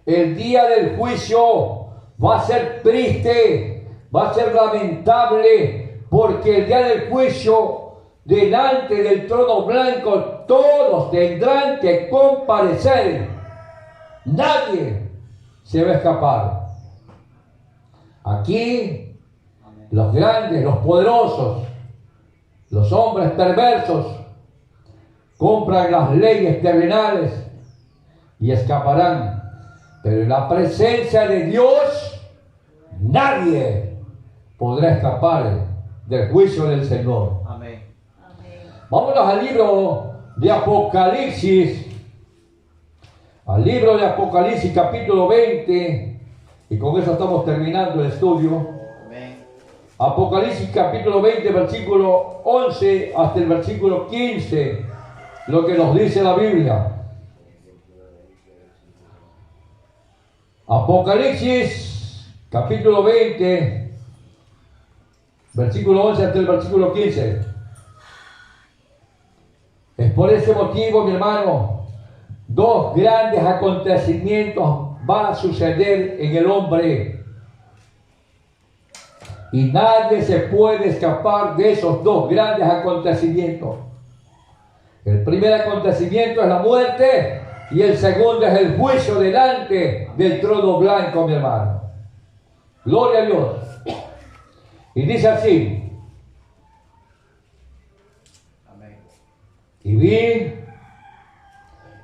el día del juicio va a ser triste, va a ser lamentable, porque el día del juicio, delante del trono blanco, todos tendrán que comparecer. Nadie se va a escapar. Aquí, los grandes, los poderosos, los hombres perversos, compran las leyes terrenales y escaparán. Pero en la presencia de Dios, nadie podrá escapar del juicio del Señor. Amén. Vámonos al libro de Apocalipsis. Al libro de Apocalipsis, capítulo 20. Y con eso estamos terminando el estudio. Amén. Apocalipsis, capítulo 20, versículo 11 hasta el versículo 15. Lo que nos dice la Biblia. Apocalipsis, capítulo 20, versículo 11 hasta el versículo 15. Es por ese motivo, mi hermano, dos grandes acontecimientos van a suceder en el hombre. Y nadie se puede escapar de esos dos grandes acontecimientos. El primer acontecimiento es la muerte y el segundo es el juicio delante del trono blanco, mi hermano. Gloria a Dios. Y dice así. Amén. Y vi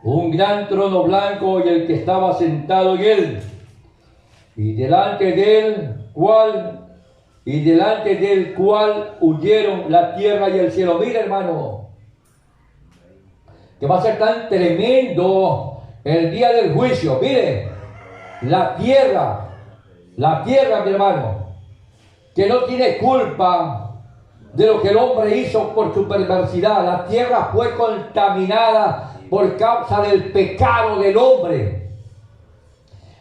un gran trono blanco y el que estaba sentado en él. Y delante del cual huyeron la tierra y el cielo. Mira, hermano, que va a ser tan tremendo el día del juicio. Mire, la tierra, mi hermano, que no tiene culpa de lo que el hombre hizo por su perversidad. La tierra fue contaminada por causa del pecado del hombre.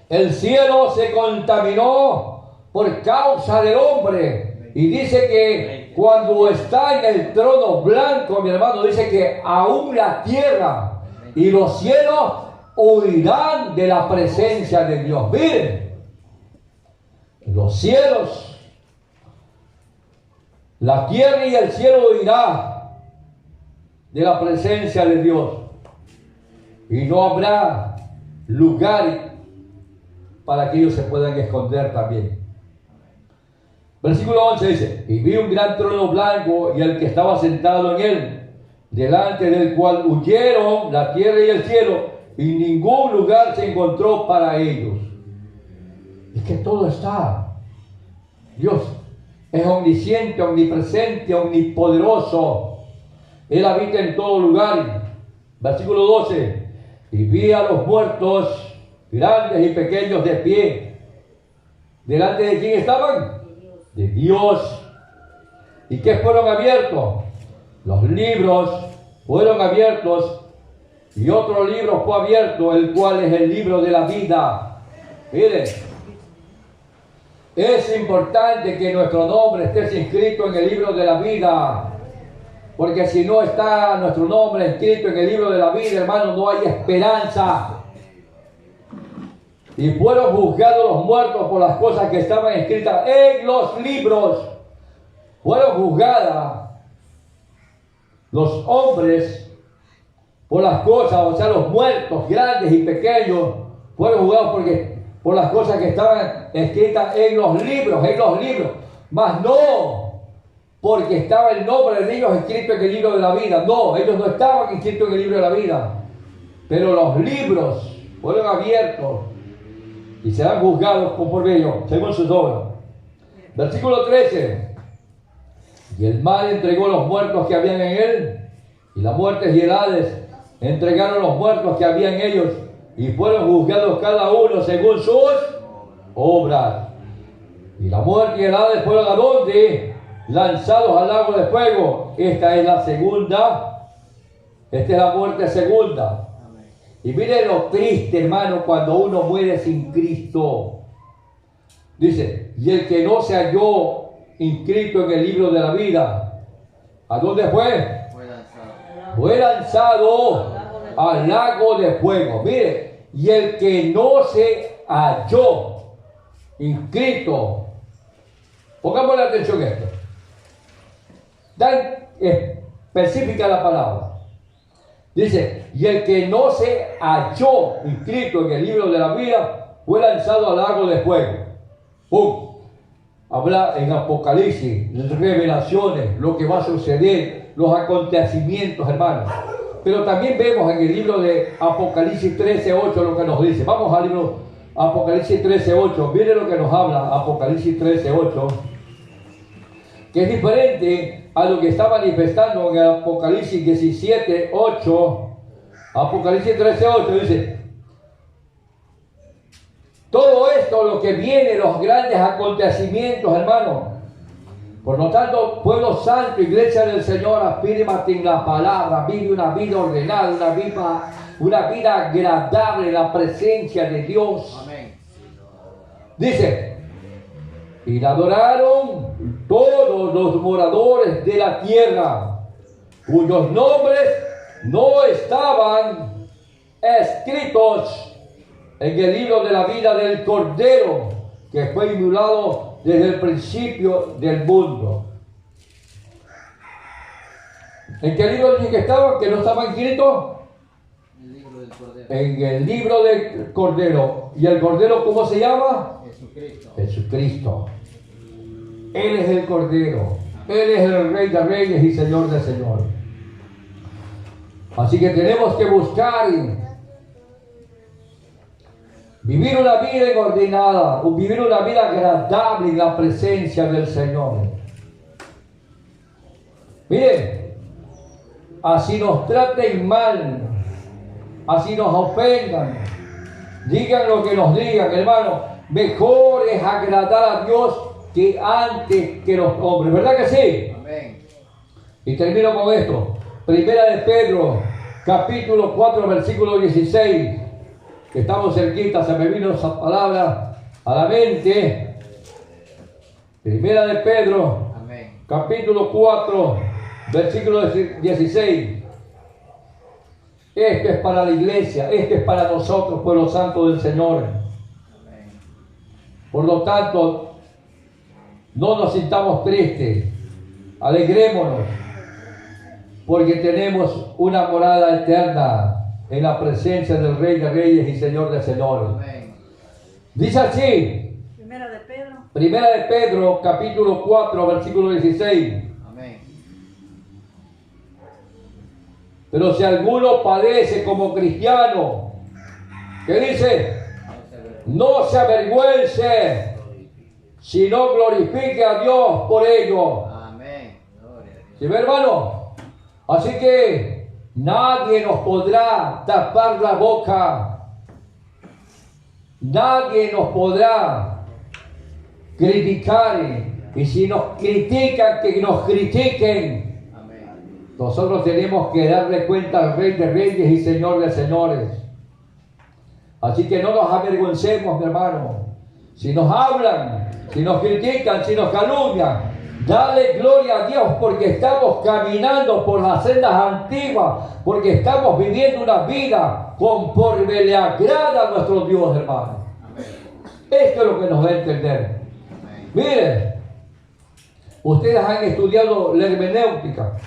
El cielo se contaminó por causa del hombre. Y dice que cuando está en el trono blanco, mi hermano, dice que aún la tierra y los cielos huirán de la presencia de Dios. Miren, los cielos, la tierra y el cielo huirán de la presencia de Dios. Y no habrá lugar para que ellos se puedan esconder también. Versículo 11 dice, y vi un gran trono blanco y el que estaba sentado en él, delante del cual huyeron la tierra y el cielo, y ningún lugar se encontró para ellos. Es que todo está. Dios es omnisciente, omnipresente, omnipoderoso. Él habita en todo lugar. Versículo 12, y vi a los muertos, grandes y pequeños, de pie. ¿Delante de quién estaban? De Dios. ¿Y qué fueron abiertos? Los libros fueron abiertos, y otro libro fue abierto, el cual es el libro de la vida. Miren, es importante que nuestro nombre esté inscrito en el libro de la vida, porque si no está nuestro nombre inscrito en el libro de la vida, hermano, no hay esperanza. Y fueron juzgados los muertos por las cosas que estaban escritas en los libros. Fueron juzgadas los hombres por las cosas, o sea, los muertos, grandes y pequeños, fueron juzgados por las cosas que estaban escritas en los libros, mas no porque estaba el nombre de ellos escrito en el libro de la vida. No, ellos no estaban inscritos en el libro de la vida, pero los libros fueron abiertos y serán juzgados conforme ellos, según sus obras. Versículo 13. Y el mar entregó los muertos que habían en él, y la muerte y el Hades entregaron los muertos que había en ellos, y fueron juzgados cada uno según sus obras. Y la muerte y el Hades fueron ¿a dónde? Lanzados al lago de fuego. Esta es la segunda. Esta es la muerte segunda. Y mire lo triste, hermano, cuando uno muere sin Cristo. Dice, y el que no se halló inscrito en el libro de la vida, ¿a dónde fue? Fue lanzado al lago de fuego. Mire, y el que no se halló inscrito, pongamos la atención en esto, tan específica la palabra. Dice, y el que no se halló inscrito en el libro de la vida fue lanzado al lago de fuego. ¡Pum! Habla en Apocalipsis, revelaciones, lo que va a suceder, los acontecimientos, hermanos. Pero también vemos en el libro de Apocalipsis 13:8 lo que nos dice. Vamos al libro Apocalipsis 13:8. Miren lo que nos habla Apocalipsis 13:8, que es diferente a lo que está manifestando en el Apocalipsis 17:8. Apocalipsis 13:8 dice, todo esto, lo que viene, los grandes acontecimientos, hermanos. Por lo tanto, pueblo santo, iglesia del Señor, afírmate en la palabra, vive una vida ordenada, una vida agradable en la presencia de Dios. Amén. Dice, y la adoraron todos los moradores de la tierra, cuyos nombres no estaban escritos en el libro de la vida del Cordero, que fue inmolado desde el principio del mundo. ¿En qué libro dije que estaban? ¿Que no estaban escritos? El libro del Cordero. En el libro del Cordero. ¿Y el Cordero cómo se llama? Jesucristo. Jesucristo. Él es el Cordero. Él es el Rey de Reyes y Señor de Señores. Así que tenemos que buscar vivir una vida ordenada, vivir una vida agradable en la presencia del Señor. Miren, así nos traten mal, así nos ofendan, digan lo que nos digan, hermano, mejor es agradar a Dios que antes que los hombres, ¿verdad que sí? Amén. Y termino con esto. Primera de Pedro, capítulo 4, versículo 16. Que estamos cerquita, se me vino esa palabra a la mente. Primera de Pedro, Amén. capítulo 4, versículo 16. Esto es para la iglesia, esto es para nosotros, pueblo santo del Señor. Amén. Por lo tanto, no nos sintamos tristes, alegrémonos, porque tenemos una morada eterna en la presencia del Rey de Reyes y Señor de Señores. Amén. Dice así, Primero de Pedro, Primera de Pedro, capítulo 4, versículo 16. Amén. Pero si alguno padece como cristiano, ¿qué dice? No se avergüence, sino glorifique a Dios por ello. Amén. Gloria a Dios. ¿Sí ve, hermano? Así que nadie nos podrá tapar la boca. Nadie nos podrá criticar. Y si nos critican, que nos critiquen. Amén. Nosotros tenemos que darle cuenta al Rey de Reyes y Señor de Señores. Así que no nos avergoncemos, mi hermano. Si nos hablan, si nos critican, si nos calumnian, dale gloria a Dios porque estamos caminando por las sendas antiguas, porque estamos viviendo una vida conforme le agrada a nuestro Dios, hermano. Amén. Esto es lo que nos da a entender. Amén. Miren, ustedes han estudiado la hermenéutica.